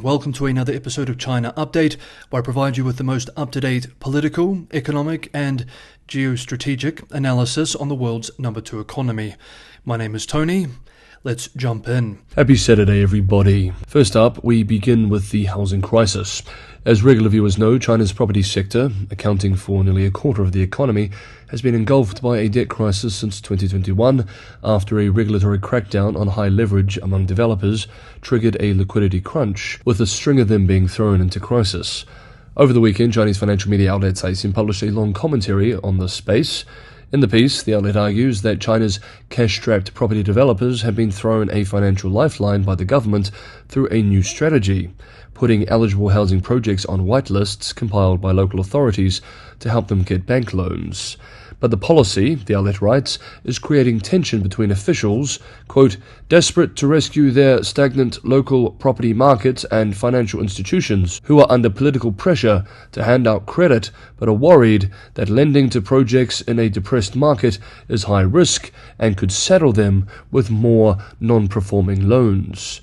Welcome to another episode of China Update, where I provide you with the most up-to-date political, economic, and geostrategic analysis on the world's number 2 economy. My name is Tony. Let's jump in. Happy Saturday, everybody. First up, we begin with the housing crisis. As regular viewers know, China's property sector, accounting for nearly a quarter of the economy, has been engulfed by a debt crisis since 2021 after a regulatory crackdown on high leverage among developers triggered a liquidity crunch, with a string of them being thrown into crisis. Over the weekend, Chinese financial media outlet Caixin published a long commentary on this space. In the piece, the outlet argues that China's cash-strapped property developers have been thrown a financial lifeline by the government through a new strategy, putting eligible housing projects on whitelists compiled by local authorities to help them get bank loans. But the policy, the outlet writes, is creating tension between officials, quote, desperate to rescue their stagnant local property markets and financial institutions who are under political pressure to hand out credit but are worried that lending to projects in a depressed market is high risk and could saddle them with more non-performing loans,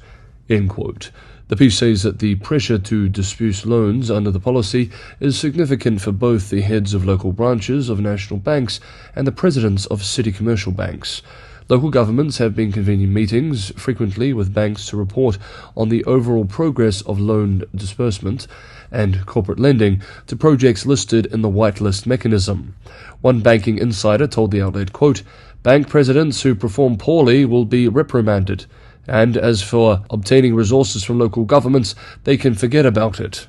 end quote. The piece says that the pressure to disperse loans under the policy is significant for both the heads of local branches of national banks and the presidents of city commercial banks. Local governments have been convening meetings frequently with banks to report on the overall progress of loan disbursement and corporate lending to projects listed in the whitelist mechanism. One banking insider told the outlet, quote, bank presidents who perform poorly will be reprimanded. And as for obtaining resources from local governments, they can forget about it,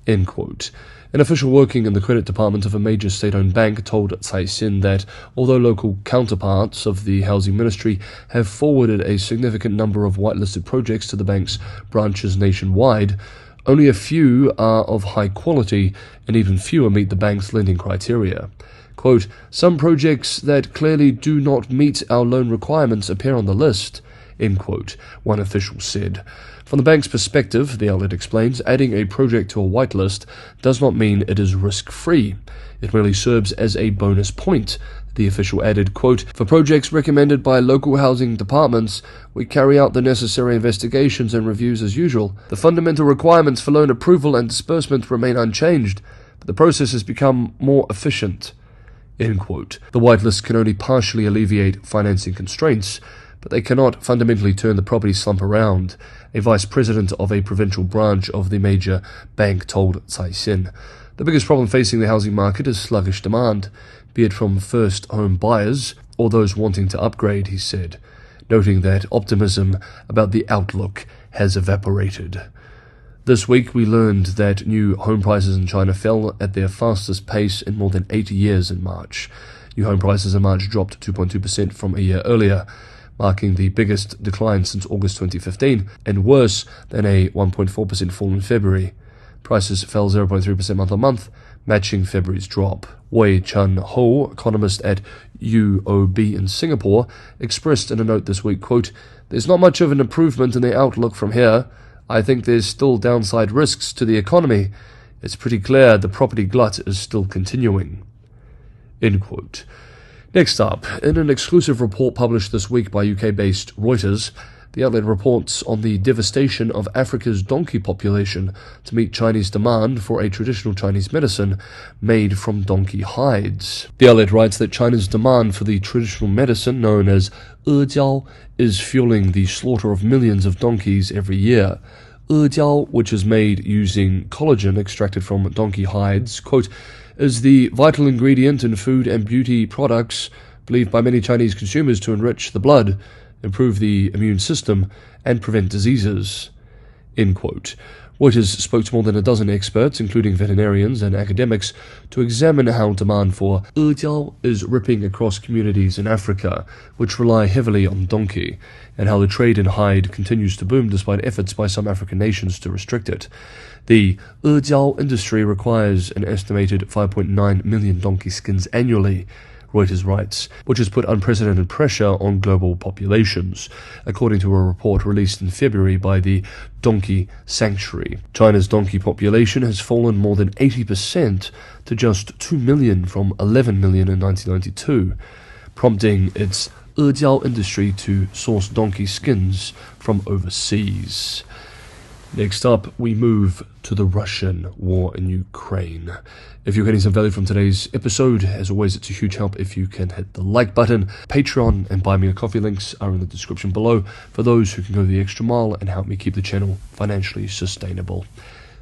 end quote. An official working in the credit department of a major state-owned bank told Caixin that although local counterparts of the housing ministry have forwarded a significant number of whitelisted projects to the bank's branches nationwide, only a few are of high quality and even fewer meet the bank's lending criteria. Quote, some projects that clearly do not meet our loan requirements appear on the list, end quote, one official said. From the bank's perspective, the outlet explains, adding a project to a whitelist does not mean it is risk-free. It merely serves as a bonus point. The official added, quote, for projects recommended by local housing departments, we carry out the necessary investigations and reviews as usual. The fundamental requirements for loan approval and disbursement remain unchanged, but the process has become more efficient, end quote. The whitelist can only partially alleviate financing constraints, but they cannot fundamentally turn the property slump around, a vice president of a provincial branch of the major bank told Caixin. The biggest problem facing the housing market is sluggish demand, be it from first-home buyers or those wanting to upgrade, he said, noting that optimism about the outlook has evaporated. This week we learned that new home prices in China fell at their fastest pace in more than 8 years in March. New home prices in March dropped 2.2% from a year earlier, marking the biggest decline since August 2015, and worse than a 1.4% fall in February. Prices fell 0.3% month-on-month, matching February's drop. Wei Chun-ho, economist at UOB in Singapore, expressed in a note this week, quote, there's not much of an improvement in the outlook from here. I think there's still downside risks to the economy. It's pretty clear the property glut is still continuing, end quote. Next up, in an exclusive report published this week by UK-based Reuters, the outlet reports on the devastation of Africa's donkey population to meet Chinese demand for a traditional Chinese medicine made from donkey hides. The outlet writes that China's demand for the traditional medicine known as jiao is fueling the slaughter of millions of donkeys every year. Jiao, which is made using collagen extracted from donkey hides, quote, is the vital ingredient in food and beauty products believed by many Chinese consumers to enrich the blood, improve the immune system, and prevent diseases, end quote. Reuters spoke to more than a dozen experts, including veterinarians and academics, to examine how demand for jiao is ripping across communities in Africa, which rely heavily on donkey, and how the trade in hide continues to boom despite efforts by some African nations to restrict it. The jiao industry requires an estimated 5.9 million donkey skins annually, Reuters writes, which has put unprecedented pressure on global populations, according to a report released in February by the Donkey Sanctuary. China's donkey population has fallen more than 80% to just 2 million from 11 million in 1992, prompting its jiao industry to source donkey skins from overseas. Next up, we move to the Russian war in Ukraine. If you're getting some value from today's episode, as always, it's a huge help if you can hit the like button. Patreon and Buy Me a Coffee links are in the description below for those who can go the extra mile and help me keep the channel financially sustainable.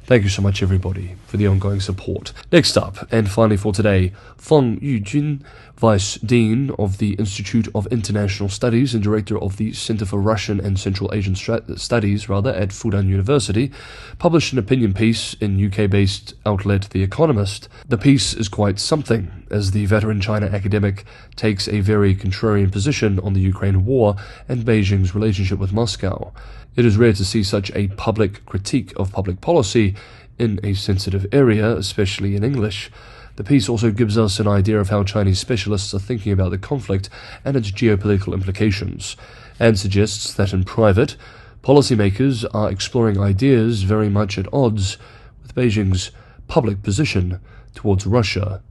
Thank you so much, everybody, for the ongoing support. Next up, and finally for today, Feng Yujun, Vice Dean of the Institute of International Studies and Director of the Center for Russian and Central Asian Studies at Fudan University, published an opinion piece in UK-based outlet The Economist. The piece is quite something, as the veteran China academic takes a very contrarian position on the Ukraine war and Beijing's relationship with Moscow. It is rare to see such a public critique of public policy in a sensitive area, especially in English. The piece also gives us an idea of how Chinese specialists are thinking about the conflict and its geopolitical implications, and suggests that in private, policymakers are exploring ideas very much at odds with Beijing's public position towards Russia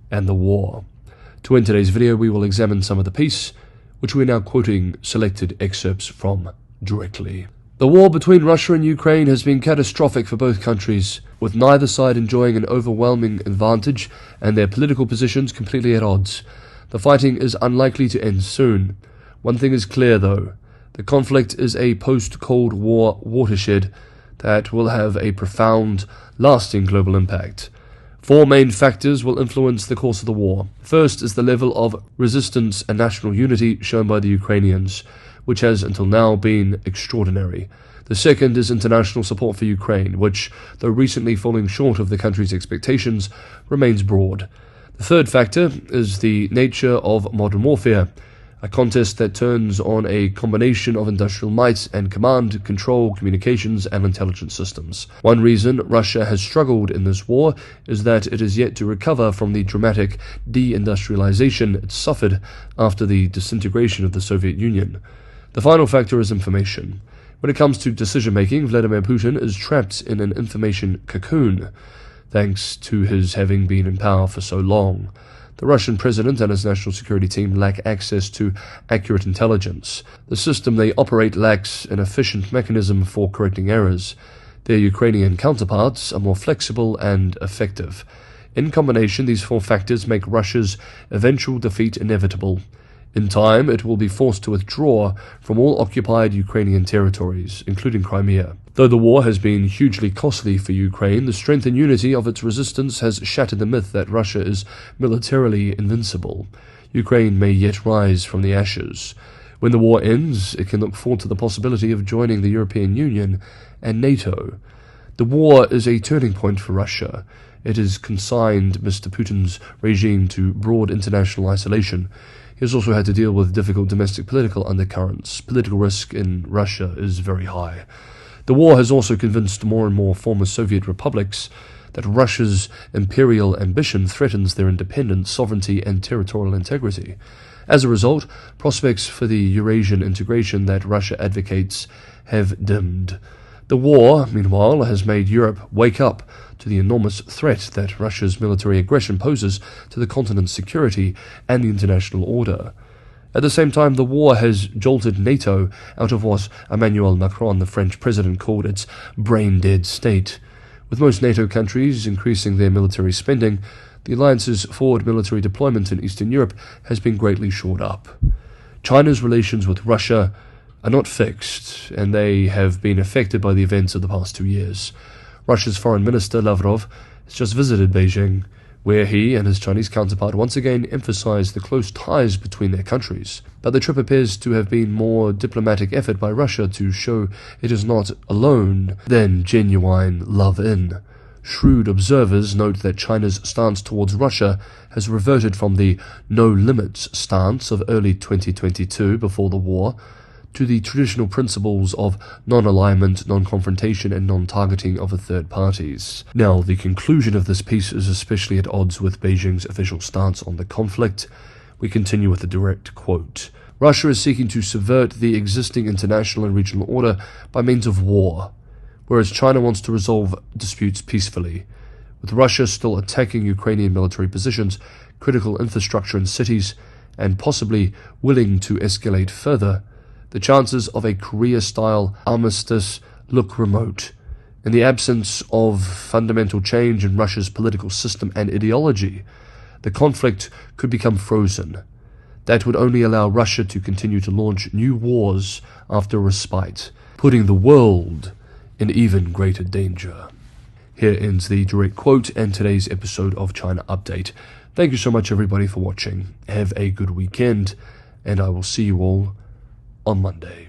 and the war. To end today's video, we will examine some of the piece, which we are now quoting selected excerpts from directly. The war between Russia and Ukraine has been catastrophic for both countries, with neither side enjoying an overwhelming advantage and their political positions completely at odds. The fighting is unlikely to end soon. One thing is clear, though. The conflict is a post-Cold War watershed that will have a profound, lasting global impact. Four main factors will influence the course of the war. First is the level of resistance and national unity shown by the Ukrainians, which has until now been extraordinary. The second is international support for Ukraine, which, though recently falling short of the country's expectations, remains broad. The third factor is the nature of modern warfare, a contest that turns on a combination of industrial might and command, control, communications, and intelligence systems. One reason Russia has struggled in this war is that it is yet to recover from the dramatic deindustrialization it suffered after the disintegration of the Soviet Union. The final factor is information. When it comes to decision-making, Vladimir Putin is trapped in an information cocoon, thanks to his having been in power for so long. The Russian president and his national security team lack access to accurate intelligence. The system they operate lacks an efficient mechanism for correcting errors. Their Ukrainian counterparts are more flexible and effective. In combination, these four factors make Russia's eventual defeat inevitable. In time, it will be forced to withdraw from all occupied Ukrainian territories, including Crimea. Though the war has been hugely costly for Ukraine, the strength and unity of its resistance has shattered the myth that Russia is militarily invincible. Ukraine may yet rise from the ashes. When the war ends, it can look forward to the possibility of joining the European Union and NATO. The war is a turning point for Russia. It has consigned Mr. Putin's regime to broad international isolation. He has also had to deal with difficult domestic political undercurrents. Political risk in Russia is very high. The war has also convinced more and more former Soviet republics that Russia's imperial ambition threatens their independence, sovereignty, and territorial integrity. As a result, prospects for the Eurasian integration that Russia advocates have dimmed. The war, meanwhile, has made Europe wake up to the enormous threat that Russia's military aggression poses to the continent's security and the international order. At the same time, the war has jolted NATO out of what Emmanuel Macron, the French president, called its brain-dead state. With most NATO countries increasing their military spending, the alliance's forward military deployment in Eastern Europe has been greatly shored up. China's relations with Russia are not fixed, and they have been affected by the events of the past 2 years. Russia's Foreign Minister Lavrov has just visited Beijing, where he and his Chinese counterpart once again emphasized the close ties between their countries. But the trip appears to have been more diplomatic effort by Russia to show it is not alone than genuine love-in. Shrewd observers note that China's stance towards Russia has reverted from the no-limits stance of early 2022 before the war, to the traditional principles of non-alignment, non-confrontation, and non-targeting of third parties. Now, the conclusion of this piece is especially at odds with Beijing's official stance on the conflict. We continue with a direct quote. Russia is seeking to subvert the existing international and regional order by means of war, whereas China wants to resolve disputes peacefully. With Russia still attacking Ukrainian military positions, critical infrastructure and cities, and possibly willing to escalate further, the chances of a Korea-style armistice look remote. In the absence of fundamental change in Russia's political system and ideology, the conflict could become frozen. That would only allow Russia to continue to launch new wars after respite, putting the world in even greater danger. Here ends the direct quote and today's episode of China Update. Thank you so much, everybody, for watching. Have a good weekend, and I will see you all on Monday.